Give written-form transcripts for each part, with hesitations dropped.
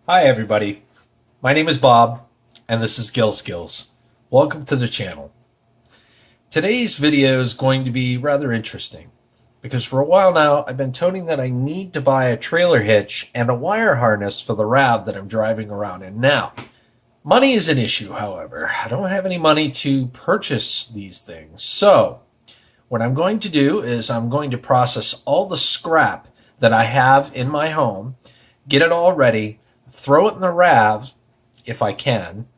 Hi everybody, my name is Bob and this is Gil Skillz. Welcome to the channel. Today's video is going to be rather interesting because for a while now I've been toting that I need to buy a trailer hitch and a wire harness for the RAV that I'm driving around in now. Money is an issue, however. I don't have any money to purchase these things. So what I'm going to do is I'm going to process all the scrap that I have in my home, get it all ready, throw it in the RAV if I can,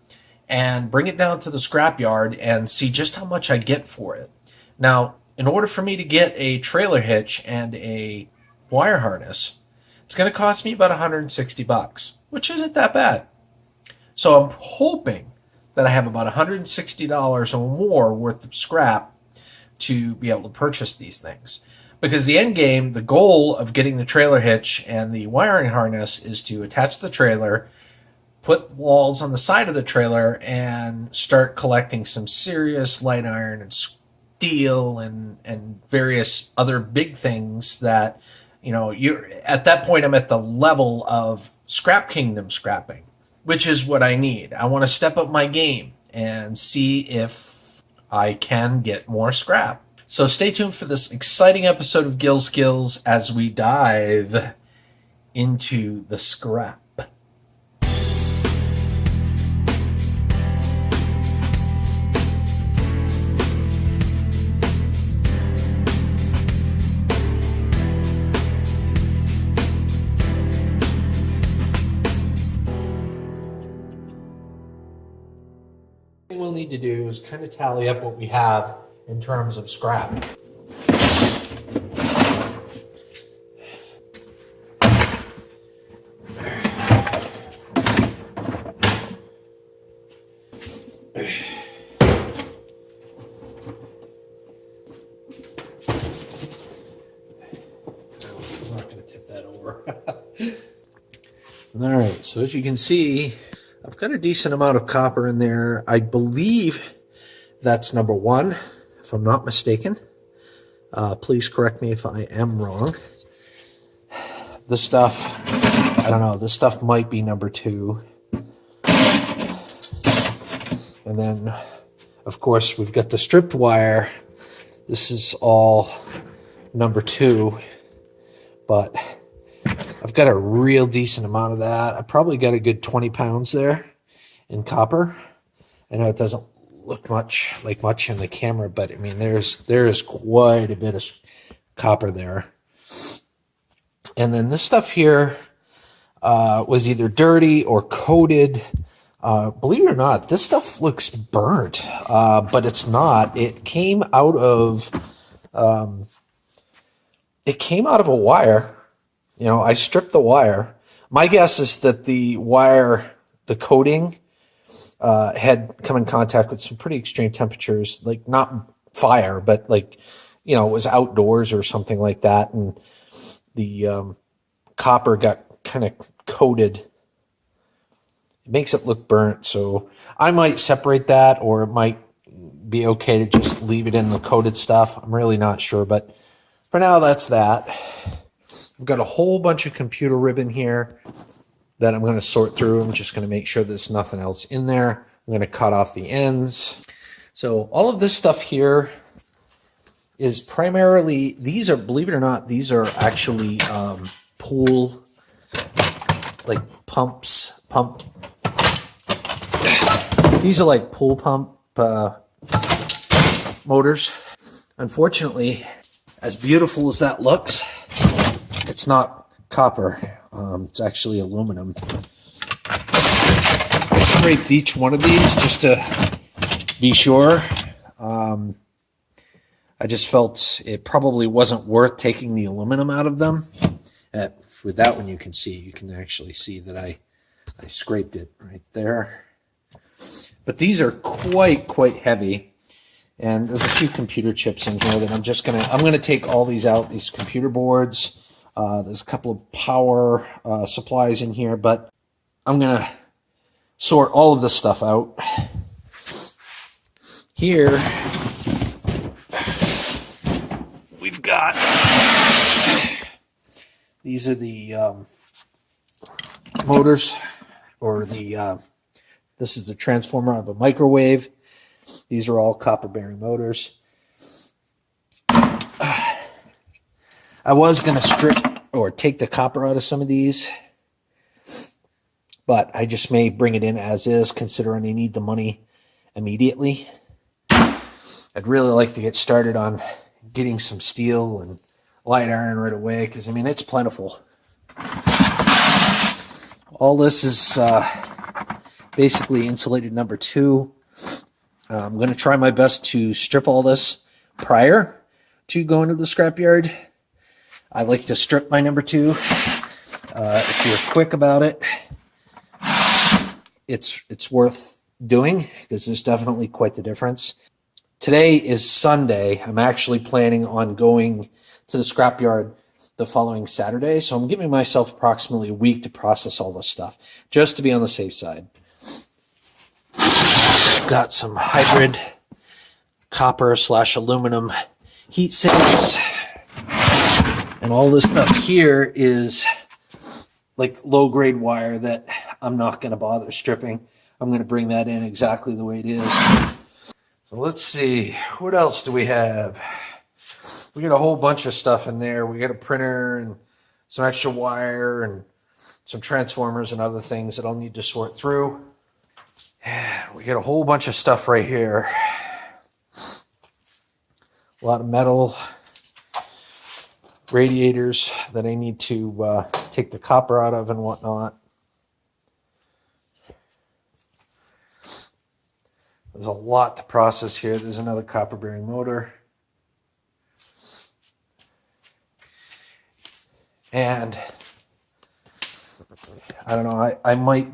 and bring it down to the scrapyard and see just how much I get for it. Now, in order for me to get a trailer hitch and a wire harness, it's going to cost me about $160, which isn't that bad. So I'm hoping that I have about $160 or more worth of scrap to be able to purchase these things. Because the end game, the goal of getting the trailer hitch and the wiring harness is to attach the trailer, put walls on the side of the trailer, and start collecting some serious light iron and steel and various other big things that, you know, you're at that point I'm at the level of Scrap Kingdom scrapping, which is what I need. I want to step up my game and see if I can get more scrap. So stay tuned for this exciting episode of Gil Skillz as we dive into the scrap. What we'll need to do is kind of tally up what we have in terms of scrap. I'm not going to tip that over. All right, so as you can see, I've got a decent amount of copper in there. I believe that's number one, if I'm not mistaken. Please correct me if I am wrong. This stuff, I don't know, this stuff might be number two. And then, of course, we've got the stripped wire. This is all number two. But I've got a real decent amount of that. I probably got a good 20 pounds there in copper. I know it doesn't look much in the camera, but I mean there is quite a bit of copper there. And then this stuff here was either dirty or coated. Believe it or not, this stuff looks burnt, but it's not. It came out of a wire. You know, I stripped the wire. My guess is that the wire, the coating, had come in contact with some pretty extreme temperatures, like not fire, but like, you know, it was outdoors or something like that. And the copper got kind of coated. It makes it look burnt. So I might separate that, or it might be okay to just leave it in the coated stuff. I'm really not sure, but for now, that's that. I've got a whole bunch of computer ribbon here that I'm going to sort through. I'm just going to make sure there's nothing else in there. I'm going to cut off the ends. So all of this stuff here is primarily, these are, believe it or not, these are actually pool, like pumps, these are like pool pump motors. Unfortunately, as beautiful as that looks, it's not copper. It's actually aluminum. I scraped each one of these just to be sure. I just felt it probably wasn't worth taking the aluminum out of them. With that one, you can actually see that I scraped it right there. But these are quite heavy. And there's a few computer chips in here that I'm gonna take all these out, these computer boards. There's a couple of power supplies in here, but I'm going to sort all of this stuff out. Here, we've got, these are the motors or the this is the transformer of a microwave. These are all copper bearing motors. I was going to strip or take the copper out of some of these, but I just may bring it in as is, considering I need the money immediately. I'd really like to get started on getting some steel and light iron right away, because I mean, it's plentiful. All this is basically insulated number 2. I'm going to try my best to strip all this prior to going to the scrapyard. I like to strip my number 2. If you're quick about it, it's worth doing, because there's definitely quite the difference. Today is Sunday. I'm actually planning on going to the scrapyard the following Saturday, so I'm giving myself approximately a week to process all this stuff, just to be on the safe side. I've got some hybrid copper / aluminum heat sinks, and all this stuff here is like low-grade wire that I'm not going to bother stripping. I'm going to bring that in exactly the way it is. So let's see, what else do we have? We got a whole bunch of stuff in there. We got a printer and some extra wire and some transformers and other things that I'll need to sort through. We got a whole bunch of stuff right here. A lot of metal, radiators that I need to take the copper out of and whatnot. There's a lot to process here. There's another copper bearing motor. And I don't know, I might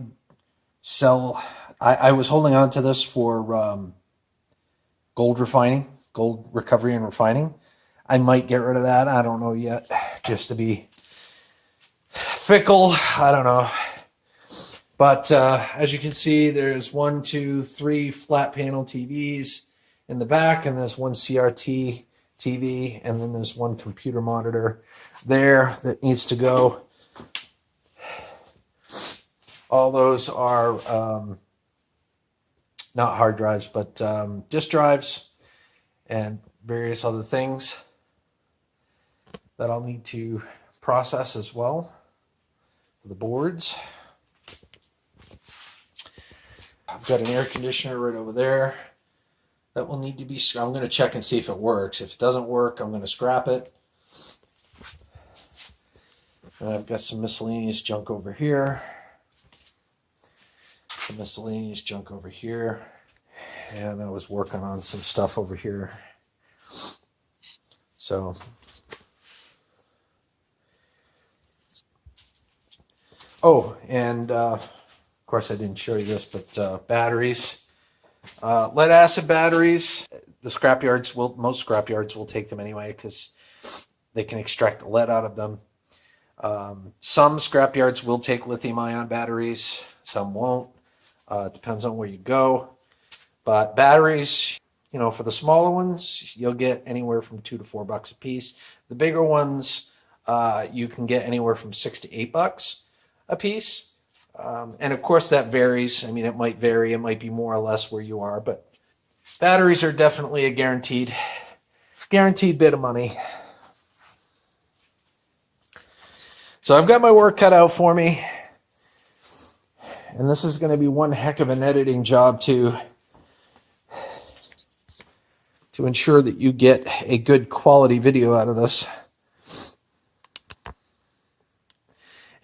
sell, I was holding on to this for gold recovery and refining. I might get rid of that. I don't know yet, just to be fickle. I don't know. But as you can see, there's 1, 2, 3 flat panel TVs in the back, and there's one CRT TV, and then there's one computer monitor there that needs to go. All those are not hard drives, but disk drives and various other things that I'll need to process as well for the boards. I've got an air conditioner right over there that will need to be, I'm going to check and see if it works. If it doesn't work, I'm going to scrap it. And I've got some miscellaneous junk over here. Some miscellaneous junk over here. And I was working on some stuff over here. So, oh, and of course I didn't show you this, but batteries. Lead acid batteries, the scrapyards will, most scrapyards will take them anyway because they can extract the lead out of them. Some scrapyards will take lithium ion batteries, some won't. Depends on where you go. But batteries, you know, for the smaller ones, you'll get anywhere from $2 to $4 a piece. The bigger ones, you can get anywhere from $6 to $8 a piece. And of course that varies. I mean, it might vary. It might be more or less where you are, but batteries are definitely a guaranteed bit of money. So I've got my work cut out for me. And this is going to be one heck of an editing job to ensure that you get a good quality video out of this.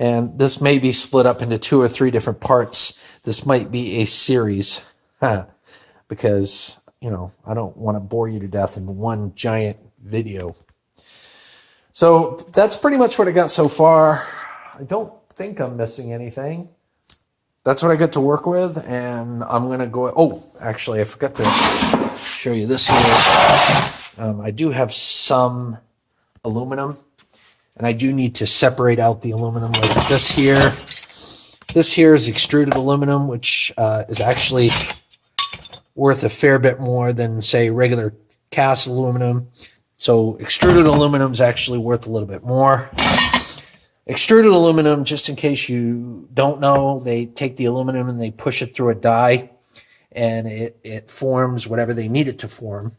And this may be split up into 2 or 3 different parts. This might be a series because, you know, I don't want to bore you to death in one giant video. So that's pretty much what I got so far. I don't think I'm missing anything. That's what I get to work with, and I'm going to go... Oh, actually, I forgot to show you this here. I do have some aluminum, and I do need to separate out the aluminum like this here. This here is extruded aluminum, which is actually worth a fair bit more than, say, regular cast aluminum. So extruded aluminum is actually worth a little bit more. Extruded aluminum, just in case you don't know, they take the aluminum and they push it through a die, and it forms whatever they need it to form.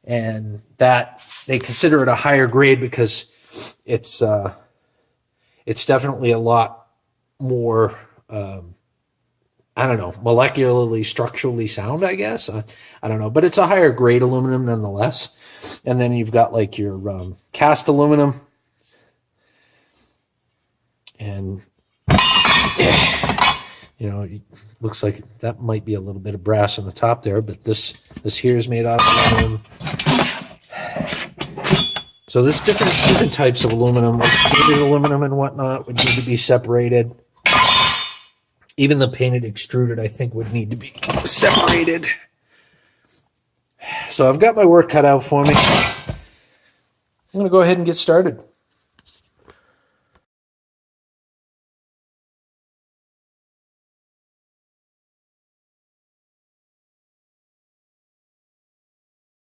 And that they consider it a higher grade because it's definitely a lot more, I don't know, molecularly, structurally sound, I guess. I don't know, but it's a higher grade aluminum nonetheless. And then you've got like your cast aluminum. And, you know, it looks like that might be a little bit of brass on the top there, but this here is made out of aluminum. So there's different types of aluminum, like painted aluminum and whatnot would need to be separated. Even the painted extruded, I think, would need to be separated. So I've got my work cut out for me. I'm going to go ahead and get started.